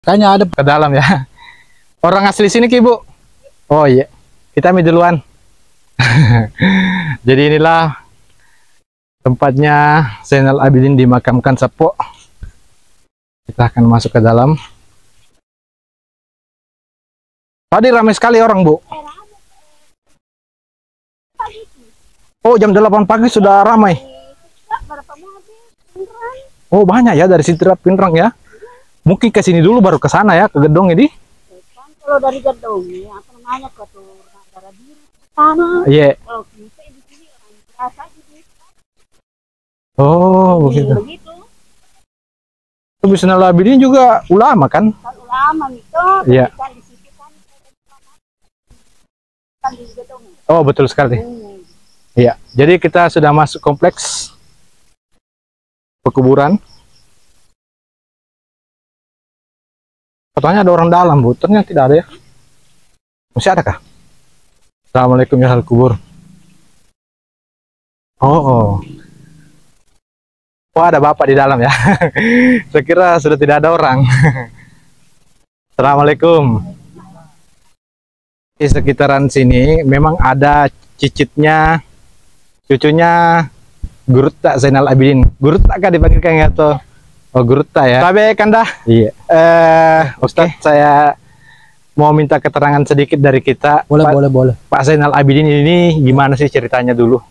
Kayaknya ada ke dalam ya. Orang asli sini Ki, Bu? Oh iya, kita ambil duluan. Jadi inilah tempatnya Zainal Abidin dimakamkan, Sepo. Kita akan masuk ke dalam. Tadi ramai sekali orang, Bu. Oh, jam 8 pagi sudah ramai. Oh, banyak ya dari Sidrat Pinrang ya. Mungkin ke sini dulu baru ke sana ya, ke gedung ini. Kalau dari gedung ya, apa namanya, ke darah biru sana. Iya. Kalau kita di sini orang biasa gitu. Oh, begitu. Tapi Zainal Abidin juga ulama kan? Kan ulama itu. Iya. Kan di situ kan di gedung. Oh, betul sekali. Iya. Jadi kita sudah masuk kompleks pekuburan. Katanya ada orang dalam, Bu. Ternyata tidak ada ya. Masih ada kah? Assalamualaikum ya ahli kubur. Oh. Oh, ada Bapak di dalam ya. Saya kira sudah tidak ada orang. Assalamualaikum. Di sekitaran sini memang ada cicitnya, cucunya Gurutta Zainal Abidin. Gurutta kah dipanggilkan atau? Oh, Gurutta ya. Tapi kan dah. Iya. Ustadz, saya mau minta keterangan sedikit dari kita. boleh. Pak Zainal Abidin ini gimana sih ceritanya dulu?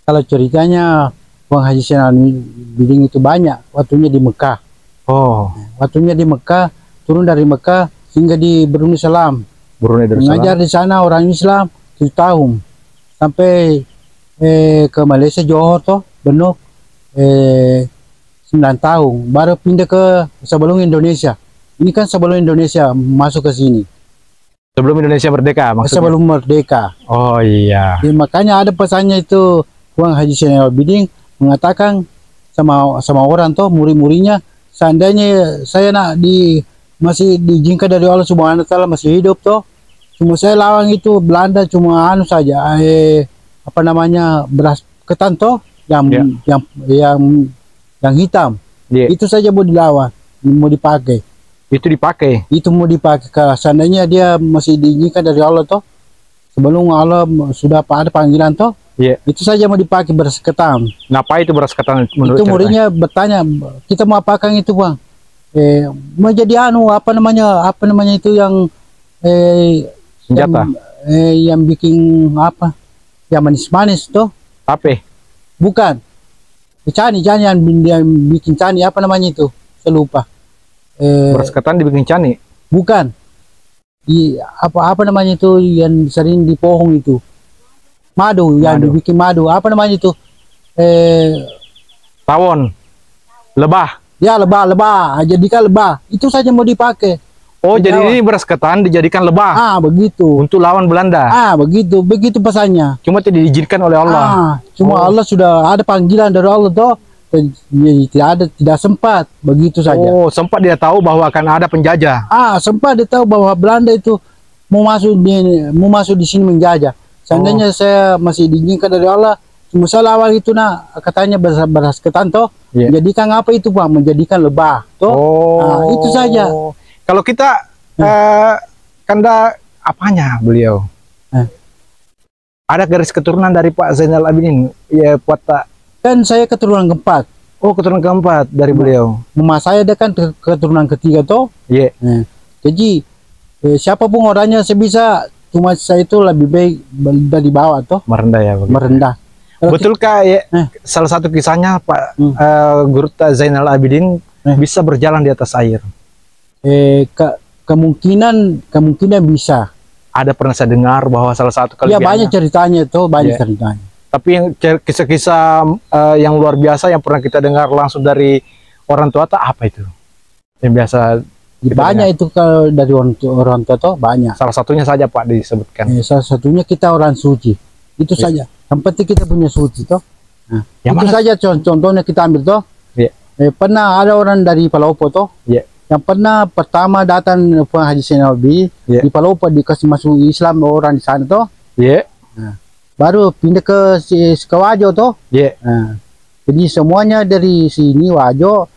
Kalau ceritanya Bang Haji Zainal Abidin itu banyak waktunya di Mekah. Oh, Waktunya di Mekah, turun dari Mekah hingga di Brunei Darussalam. Brunei Darussalam. Mengajar di sana orang Islam 7 tahun. Sampai ke Malaysia, Johor toh, Benuk 9 tahun. Baru pindah ke sebelum Indonesia. Ini kan sebelum Indonesia masuk ke sini. Sebelum Indonesia merdeka maksudnya? Sebelum merdeka. Oh iya. Jadi, makanya ada pesannya itu Bang Haji Zainal Abidin mengatakan sama orang tuh murid-muridnya, seandainya saya masih diizinkan dari Allah Subhanahu wa taala masih hidup toh, cuma saya lawan itu Belanda cuma saja apa namanya, beras ketan toh yang hitam. Yeah. Itu saja mau dilawan, mau dipakai. Itu mau dipakai kalau seandainya dia masih diizinkan dari Allah toh, sebelum Allah sudah ada panggilan toh. Yeah. Itu saja mau dipakai beras ketan. Ngapa itu beras ketan menurut itu muridnya bertanya, kita mau apakan itu Bang? Mau jadi apa namanya itu yang senjata? Yang bikin apa? Yang manis-manis tuh? Apa? Bukan. Cani yang bikin cani, apa namanya itu? Saya lupa. Beras ketan dibikin cani? Bukan. Apa namanya itu yang sering di pohon itu? Madu, yang dibikin madu. Apa namanya itu? Tawon. Lebah. Ya, lebah. Jadikan lebah. Itu saja mau dipakai. Oh, jadi ini beras ketan dijadikan lebah. Begitu. Untuk lawan Belanda. Begitu pesannya. Cuma tidak diizinkan oleh Allah. Cuma Allah sudah ada panggilan dari Allah toh. Tidak sempat begitu saja. Oh, sempat dia tahu bahwa akan ada penjajah. Sempat dia tahu bahwa Belanda itu mau masuk di sini menjajah. Seandainya saya masih diizinkan dari Allah, cuma saya lawan itu katanya beras ketan toh. Yeah. Menjadikan apa itu Bang? Menjadikan lebah toh. Itu saja. Kalau kita kanda apanya beliau? Ada garis keturunan dari Pak Zainal Abidin ya, Pak? Kan saya keturunan keempat. Oh, keturunan keempat dari beliau. Mama saya ada kan keturunan ketiga toh. Iya. Jadi siapapun orangnya saya bisa, cuma saya itu lebih baik dari bawah toh. Merendah ya. Begitu. Merendah. Betulkah ya, salah satu kisahnya Pak Gurutta Zainal Abidin bisa berjalan di atas air? Kemungkinan bisa. Ada pernah saya dengar bahwa salah satu kelebihannya. Ya banyak ceritanya itu, ceritanya. Tapi yang kisah-kisah yang luar biasa yang pernah kita dengar langsung dari orang tua, apa itu? Yang biasa banyak itu kalau dari orang tua tuh banyak. Salah satunya saja Pak disebutkan. Salah satunya kita orang suci. Itu saja. Yang penting kita punya suci toh. Itu saja contohnya kita ambil toh. Pernah ada orang dari Palopo toh. Yang pernah pertama datang Pak Haji Zainal Abidin di Palopo, dikasih masuk Islam orang di sana toh. Baru pindah ke Wajo toh. Jadi semuanya dari sini Wajo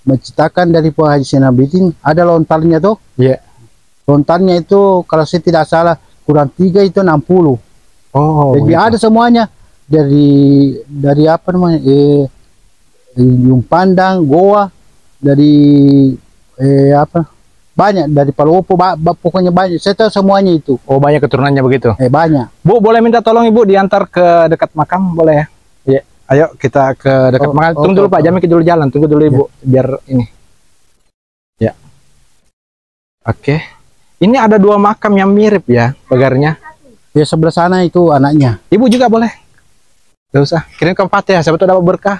menciptakan dari Puang Haji Zainal Abidin ada lontarnya tuh. Iya. Lontarnya itu kalau saya tidak salah kurang 3 itu 60. Oh, Jadi begitu. ada semuanya dari apa namanya Ujung Pandang, Goa, dari apa banyak dari Palopo, pokoknya banyak. Saya tahu semuanya itu. Oh, banyak keturunannya begitu. Banyak. Bu, boleh minta tolong Ibu diantar ke dekat makam, boleh ya? Iya. Ayo kita ke dekat makam. Tunggu dulu Pak, Jamik dulu jalan. Tunggu dulu Ibu, biar ini. Ya. Oke. Ini ada 2 makam yang mirip ya, pagarnya. Ya sebelah sana itu anaknya. Ibu juga boleh. Gak usah. Kirim ke Fatihah, siapa tahu dapat berkah.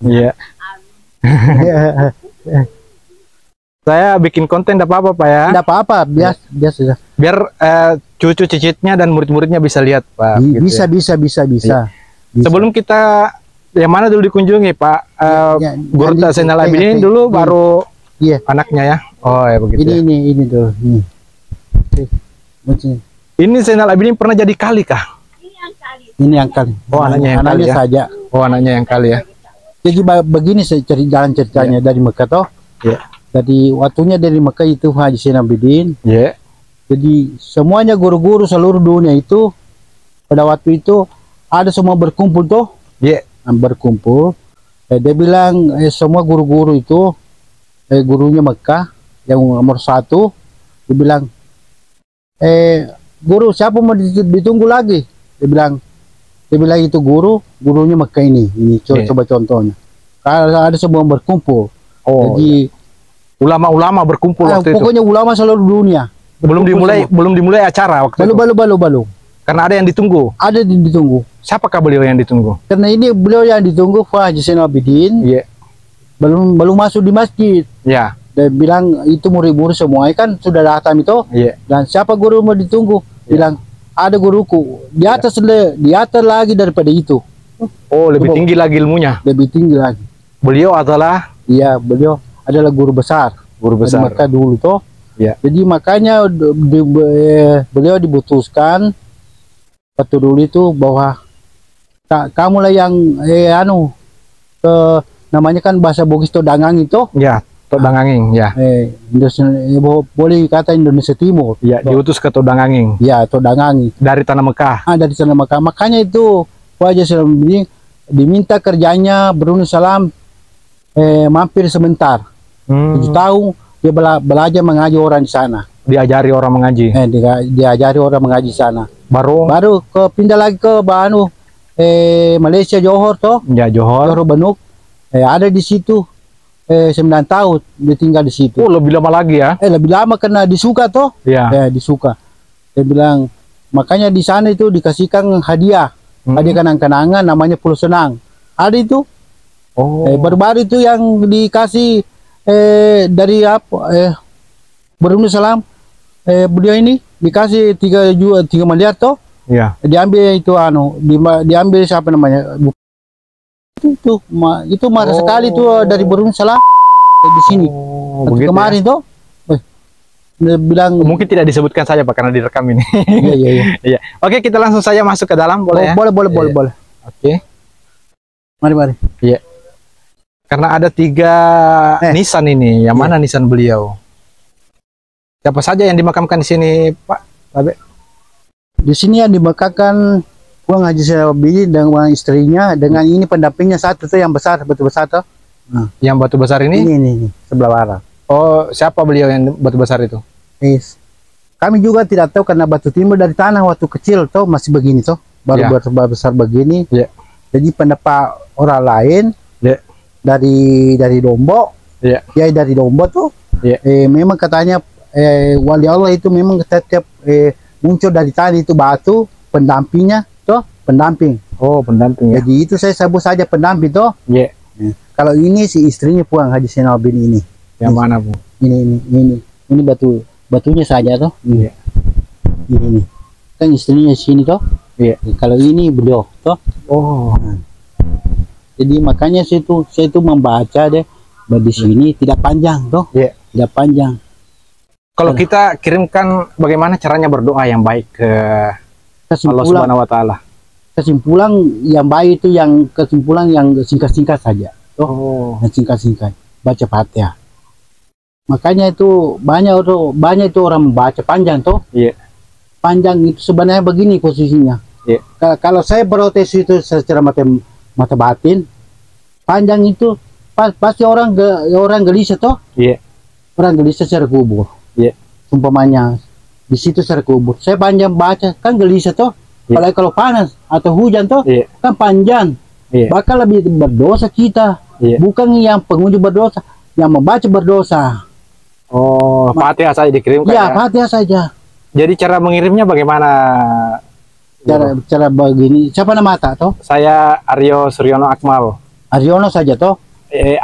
Iya. Saya bikin konten tidak apa-apa Pak ya. Tidak apa-apa, biasa. Biar cucu cicitnya dan murid-muridnya bisa lihat Pak. Gitu Bisa, ya. bisa. Sebelum kita yang mana dulu dikunjungi Pak? Guru Zainal Abidin dulu, baru anaknya ya. Oh ya begitu. Ini tuh. Ini Zainal Abidin pernah jadi kali kah? Ini yang kali. Ini yang kali. Oh, anaknya yang kali ya? saja. Oh, anaknya yang kali ya. Jadi begini saya jalan ceritanya dari Mekah toh. Iya. Jadi waktunya dari Mekah itu Haji Zainal Abidin. Iya. Jadi semuanya guru-guru seluruh dunia itu pada waktu itu ada semua berkumpul toh. Iya. Berkumpul. Dia bilang semua guru-guru itu gurunya Mekah yang nomor 1 dia bilang guru siapa mau ditunggu lagi? Dia bilang itu gurunya Mekah ini coba contohnya. Kalau ada semua berkumpul. Oh, jadi ulama-ulama berkumpul waktu itu. Pokoknya ulama seluruh dunia. Belum dimulai acara waktu itu. Baru. Karena ada yang ditunggu. Ada ditunggu. Siapakah beliau yang ditunggu? Karena ini beliau yang ditunggu Haji Zainal Abidin. Iya. Belum masuk di masjid. Ya. Dia bilang itu murid-murid semua kan sudah datang itu. Iya. Dan siapa guru mau ditunggu? Bilang ada guruku di atas lagi daripada itu. Oh, lebih tinggi lagi ilmunya. Lebih tinggi lagi. Beliau adalah beliau adalah guru besar. Guru besar. Maka dulu toh. Ya. Jadi makanya beliau diputuskan waktu dulu itu bahwa kamulah yang namanya kan bahasa Bugis itu dangang itu. Ya, Todanganging ya. Boleh kata Indonesia Timur. Ya, diutus ke Todanganging. Ya, Todanganging. Dari tanah Mekah. Dari tanah Mekah. Makanya itu Haji Zainal Abidin diminta kerjanya Brunei Salam mampir sebentar. 7 tahun dia belajar mengaji orang di sana. Diajari orang mengaji. Diajari orang mengaji di sana. Baru pindah lagi ke Malaysia Johor toh. Ya, Johor Banuk. Ada di situ 9 tahun dia tinggal di situ. Oh, lebih lama lagi ya? Lebih lama karena disuka toh. Ya. Disuka. Dia bilang makanya di sana itu dikasihkan hadiah. Hadiah kenang-kenangan namanya Pulau Senang. Ada itu. Oh. Baru-baru itu yang dikasih dari Brunei Salam beliau ini dikasih 3 miliar toh. Iya. Diambil itu diambil siapa namanya? Itu marah sekali tuh dari Brunei Salam di sini. Kemarin toh. Dia bilang mungkin tidak disebutkan saja Pak karena direkam ini. Iya. Iya. Oke, kita langsung saja masuk ke dalam boleh ya? Boleh. Oke. Mari. Iya. Karena ada 3 nisan ini. Yang mana nisan beliau? Siapa saja yang dimakamkan di sini, Pak? Babe? Di sini yang dimakamkan Puang Haji Zainal Abidin dengan istrinya, dengan ini pendampingnya satu tuh yang besar, batu besar tuh. Yang batu besar ini? Ini sebelah barat. Oh, siapa beliau yang batu besar itu? Kami juga tidak tahu karena batu timbul dari tanah waktu kecil tuh masih begini tuh, baru besar begini. Yeah. Jadi pendapat orang lain dari Lombok, dari Lombok tuh, memang katanya wali Allah itu memang setiap muncul dari tanah itu batu pendampingnya tuh, pendamping. Oh, pendamping ya. Jadi itu saya sebut saja pendamping tuh. Iya. Kalau ini si istrinya Puang Haji Zainal Abidin ini. Yang mana Bu? Ini batunya saja tuh. Iya. Ini. Kan istrinya sini tuh. Iya. Kalau ini beliau tuh. Oh. Jadi makanya saya itu membaca deh di sini tidak panjang tuh. Iya. Tidak panjang. Kalau kita kirimkan bagaimana caranya berdoa yang baik ke Allah Subhanahu wa taala. Kesimpulan yang baik itu kesimpulan yang singkat-singkat saja. Oh. Yang singkat-singkat. baca Fatihah. Makanya itu banyak itu orang baca panjang tuh. Iya. Panjang itu sebenarnya begini posisinya. Iya. Kalau saya protes itu secara mata batin, panjang itu pasti orang gelisah toh. Iya. Orang gelisah secara kubur. Iya. Umpamanya di situ secara kubur. Saya panjang baca kan gelisah toh. Iya. Kalau panas atau hujan toh, Iya. kan panjang. Iya. Bakal lebih berdosa kita. Iya. Bukan yang pengunjung berdosa, yang membaca berdosa. Oh, Fatihah saja dikirimkan Ya, ya. Fatihah saja. Jadi cara mengirimnya bagaimana? Cara begini. Siapa nama tak toh? Saya Aryo Suryono Akmal. Aryono saja toh.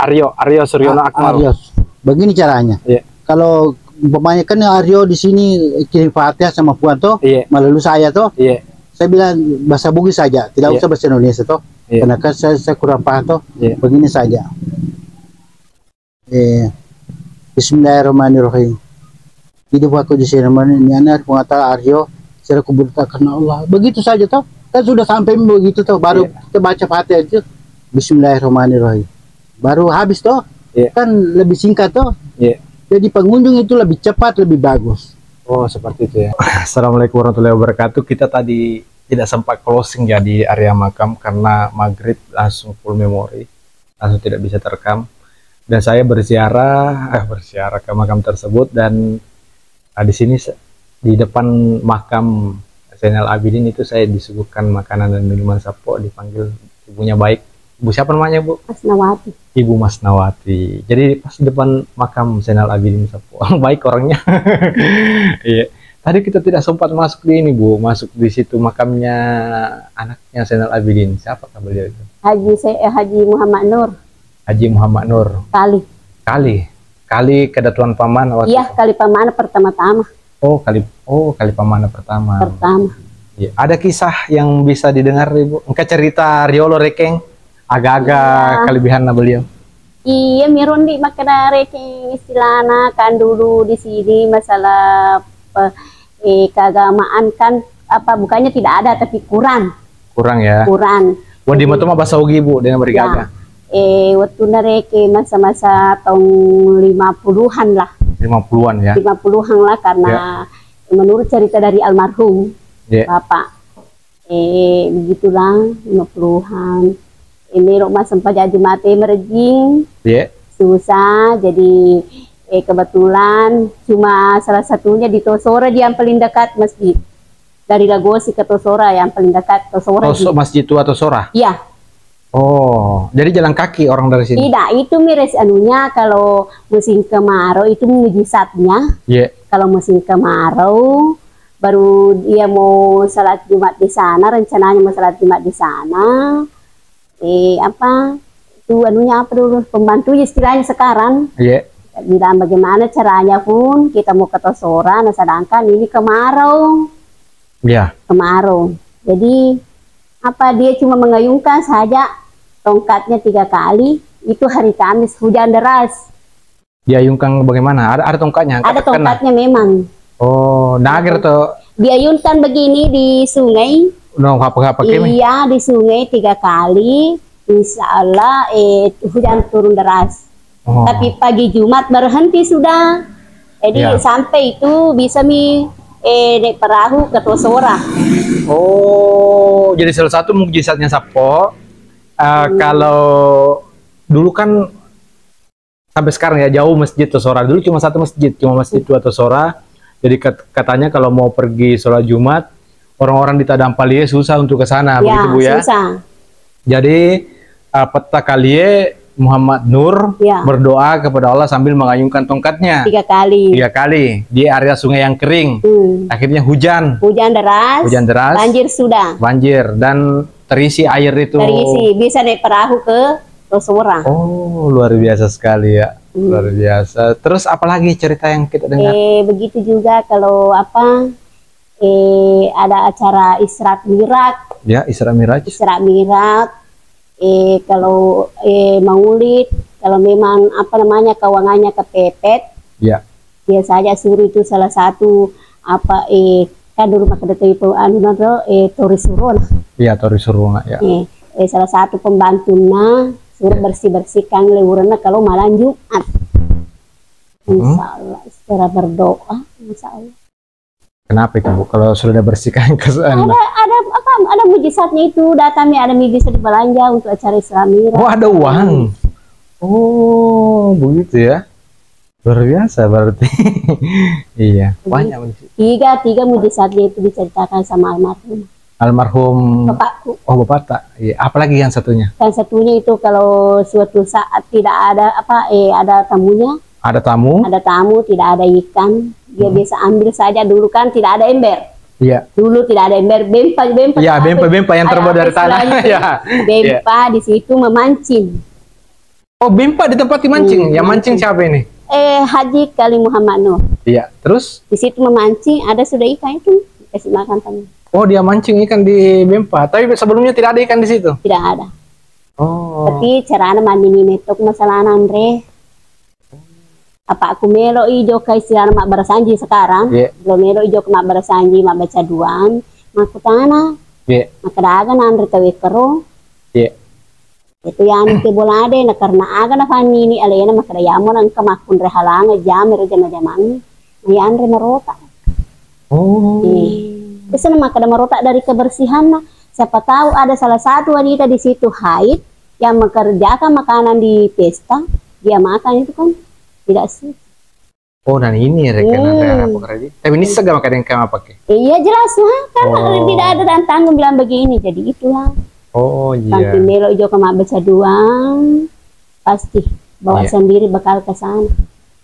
Aryo Suryono Akmal. Aryo. Begini caranya. Iya. Kalau umpamanya kan Aryo di sini kirim Fatihah sama Puan toh, Iya. melalui saya toh. Iya. Saya bilang bahasa Bugis saja, tidak Iya. usah bahasa Indonesia toh. Iya. Karena kan saya kurang paham toh. Iya. Begini saja. Bismillahirrahmanirrahim. Hidup aku di sini ini anak pengatakan Aryo, saya kubur karena Allah. Begitu saja toh. Kan sudah sampai begitu toh, baru Iya. kita baca Fatihah itu Bismillahirrahmanirrahim. Baru habis toh. Iya. Kan lebih singkat toh. Iya. Jadi pengunjung itu lebih cepat, lebih bagus. Oh, seperti itu ya. Assalamualaikum warahmatullahi wabarakatuh. Kita tadi tidak sempat closing ya di area makam karena maghrib langsung full memori, langsung tidak bisa terekam. Dan saya berziarah ke makam tersebut, dan di sini di depan makam Zainal Abidin itu saya disuguhkan makanan dan minuman sapo, dipanggil ibunya baik. Ibu siapa namanya, Bu? Masnawati. Ibu Masnawati. Jadi pas depan makam Zainal Abidin sapo. Baik orangnya. Iya. Tadi kita tidak sempat masuk di ini, Bu. Masuk di situ makamnya anaknya Zainal Abidin. Siapa beliau itu? Haji Muhammad Nur. Haji Muhammad Nur. Kali Kedatuan Paman waktu Iya, itu. kali pamana pertama-tama. Kali Pamana pertama. Pertama. Iya. Ada kisah yang bisa didengar, Ibu? Engkau cerita Riolo Rekeng agak-agak Iya. kelebihan beliau. Iya, miron di makna reking istilahna kan dulu di sini masalah keagamaan kan bukannya tidak ada tapi kurang. Kurang ya. Wah, di mah bahasa ugi, Bu, dengan berigaga. Waktu nareke masa-masa tahun 50-an lah. 50-an ya. 50-an lah karena menurut cerita dari almarhum Bapak. Begitulah 50-an. Ini rumah sempat jadi mati merejing. Susah, jadi kebetulan cuma salah satunya di Tosora, dia yang paling dekat masjid. Dari Lagosi ke Tosora yang paling dekat Tosora. Masjid tua Tosora? Iya. Oh, jadi jalan kaki orang dari sini? Tidak, itu miris anunya kalau musim kemarau itu mujizatnya. Kalau musim kemarau baru dia mau salat Jumat di sana, rencananya mau salat Jumat di sana. Itu anunya apa dulu, pembantu istilahnya sekarang. Bilang bagaimana caranya pun kita mau ke Tosora, nah sedangkan ini kemarau. Kemarau. Jadi dia cuma mengayunkan saja tongkatnya 3 kali, itu hari Kamis hujan deras. Diayunkan bagaimana? Ada tongkatnya? Ada tongkatnya memang. Oh, nager tuh. Diayunkan begini di sungai. Iya, di sungai 3 kali. Insya Allah hujan turun deras. Tapi pagi Jumat berhenti sudah. Jadi sampai itu bisa naik perahu ke Tosora. Oh, jadi salah satu mukjizatnya Sapo. Kalau dulu kan sampai sekarang ya jauh masjid Tosora. Dulu cuma satu masjid, cuma masjid tua Tosora. Jadi katanya kalau mau pergi sholat Jumat, orang-orang di Tadampalie susah untuk ke sana, begitu Bu ya? Susah. Jadi peta kalie Muhammad Nur berdoa kepada Allah sambil mengayunkan tongkatnya 3 kali. 3 kali di area sungai yang kering. Akhirnya hujan deras, banjir dan terisi air itu. Bisa naik perahu ke Tosora. Oh, luar biasa sekali ya. Luar biasa. Terus apalagi cerita yang kita dengar? Begitu juga kalau ada acara Isra Miraj. Ya, Isra Miraj. Kalau Maulid, kalau memang kawangannya kepepet. Ya. Biasanya suruh itu salah satu kan dulu pakai Tori Surona. Iya, Tori Surona ya. Salah satu pembantunya suruh bersih-bersihkan lewurna kalau malam Jumat. Insya Allah secara berdoa, insya Allah. Kenapa itu Bu? Kalau sudah bersihkan ke sana? Ada mujizatnya itu, datangnya ada bisa dibelanja untuk acara Islamira. Oh, ada uang. Oh, begitu ya. Luar biasa berarti. Iya, banyak. Tiga mujizatnya itu diceritakan sama almarhum. Almarhum bapakku. Oh, bapak tak. Iya, apalagi yang satunya? Yang satunya itu kalau suatu saat tidak ada ada tamunya. Ada tamu? Ada tamu, tidak ada ikan. Dia bisa ambil saja, dulu kan tidak ada ember. Iya. Dulu tidak ada ember, bempa. Iya, bempa yang terbuat dari tanah. Iya. Bempa di situ memancing. Oh, bempa di tempat dimancing. Yang mancing siapa ini? Haji Kali Muhammad Nur. Iya, terus? Di situ memancing, ada sudah ikan itu, kasih makan tamu. Oh, dia mancing ikan di bempa. Tapi sebelumnya tidak ada ikan di situ? Tidak ada. Oh. Tapi caranya mandi netok masalah Andre. Apa aku melo ijo ke istilah mak berasanji sekarang? Belum melo ijo ke mak berasanji, mak baca duaan, mak tanah. Maka dagan Andre tawe kero. Itu yang ke bolade na karena aga na fanini alena maka dayamon ang kamakun rehalanga jamir jana jamang. May Andre marota. Oh. Bisa na maka marota dari kebersihan na. Siapa tahu ada salah satu wanita di situ haid yang mengerjakan makanan di pesta, dia makan itu kan tidak sih. Oh, dan ini rekan tapi ini segala makanan yang kamu pakai? Iya jelas lah, karena tidak ada dan tanggung bilang begini, jadi itulah. Oh iya. Nanti melo jo kema baca doang, pasti bawa sendiri bekal ke sana.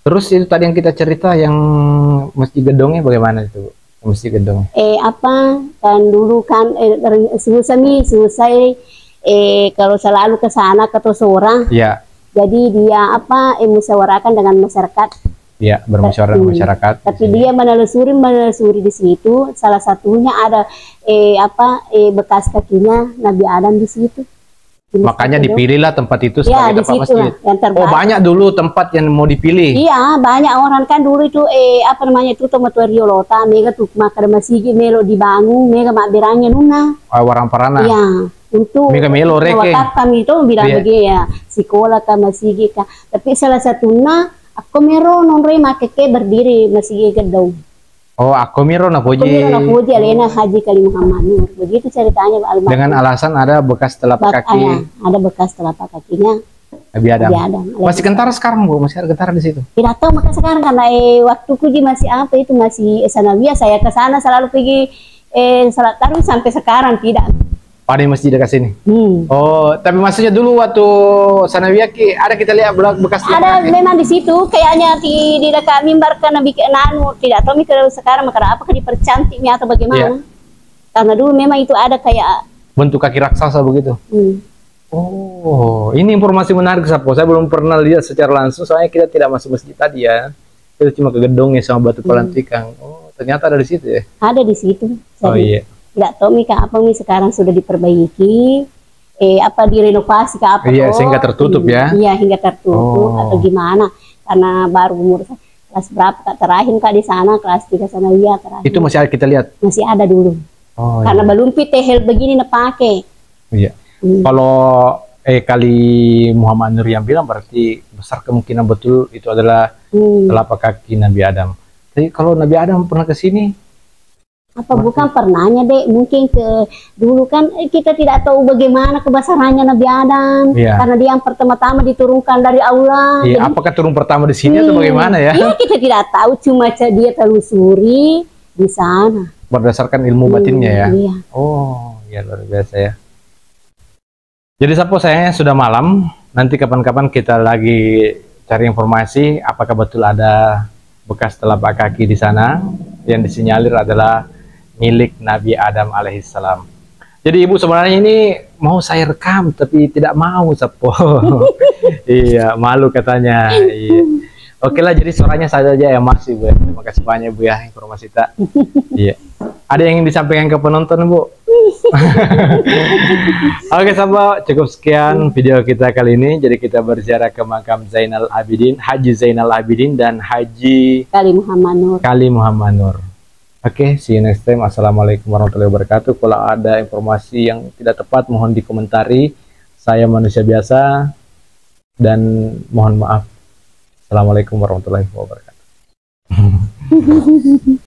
Terus itu tadi yang kita cerita yang Masjid Gedongnya bagaimana itu? Masjid Gedong. Kan dulu kan selesai kalau selalu ke sana ke Tosora. Iya. Jadi dia musyawarahkan dengan masyarakat. Iya, bermusyawarah dengan masyarakat. Tapi dia menelusuri di situ. Salah satunya ada bekas kakinya Nabi Adam di situ. Makanya dipilihlah tempat itu sebagai tempat masjid. Oh, banyak dulu tempat yang mau dipilih. Iya, banyak orang kan dulu itu itu tomatuario lota, mega tuh makar masjid melo dibangun, mega mak berangnya nuna. Warang parana. Iya. Untuk mega melo reke. Kami itu bilang begini ya, sekolah ke masjid ka. Tapi salah satunya aku mero non rema keke berdiri Masjid Gedong. Oh, aku miro na puji. Alena Haji Kali Muhammad Nur. Begitu ceritanya almarhum. Dengan alasan ada bekas telapak kaki. Ada bekas telapak kakinya. Nabi Adam. Masih kentara sekarang Bu, masih ada kentara di situ. Tidak tahu maka sekarang karena waktuku masih itu masih sanawiyah, saya ke sana selalu pergi salat tarawih sampai sekarang tidak. Ada masjid dekat sini. Oh, tapi maksudnya dulu waktu sanawiyah ada kita lihat bekas ada memang di situ kayaknya di dekat mimbar karena bikin tidak tahu mikir sekarang maka apakah dipercantiknya atau bagaimana. Karena dulu memang itu ada kayak bentuk kaki raksasa begitu. Oh, ini informasi menarik Sapo. Saya belum pernah lihat secara langsung soalnya kita tidak masuk masjid tadi ya. Kita cuma ke gedungnya sama batu pelantikan. Oh, ternyata ada di situ ya. Ada di situ. Oh iya. Tidak tahu apa sekarang sudah diperbaiki, direnovasi ke apa? Iya, sehingga tertutup ya? Iya, hingga tertutup atau gimana? Karena baru umur kelas berapa terakhir Kak di sana, kelas 3 sana iya terakhir. Itu masih ada kita lihat? Masih ada dulu. Oh, karena belum tehel begini pakai. Iya. Kalau Kali Muhammad Nur yang bilang berarti besar kemungkinan betul itu adalah telapak kaki Nabi Adam. Tapi kalau Nabi Adam pernah ke sini? Bukan pernahnya dek, mungkin ke dulu kan kita tidak tahu bagaimana kebesarannya Nabi Adam, karena dia yang pertama-tama diturunkan dari Allah. Iya, apakah turun pertama di sini atau bagaimana ya? Iya, kita tidak tahu, cuma dia telusuri di sana. Berdasarkan ilmu batinnya ya? Iya. Oh, ya luar biasa ya. Jadi Sapo, sayangnya sudah malam, nanti kapan-kapan kita lagi cari informasi apakah betul ada bekas telapak kaki di sana yang disinyalir adalah milik Nabi Adam alaihissalam. Jadi Ibu sebenarnya ini mau saya rekam tapi tidak mau Sapo. Iya, malu katanya. Iya. Oke lah, jadi suaranya saja yang masih Bu. Terima kasih banyak Bu ya informasi tak. Iya. Ada yang ingin disampaikan ke penonton Bu? Oke Sapo, cukup sekian video kita kali ini. Jadi kita berziarah ke makam Zainal Abidin, Haji Zainal Abidin dan Haji Kali Muhammad Nur. Kali Muhammad Nur. Oke, see you next time. Assalamualaikum warahmatullahi wabarakatuh. Kalau ada informasi yang tidak tepat mohon dikomentari. Saya manusia biasa. dan mohon maaf. Assalamualaikum warahmatullahi wabarakatuh.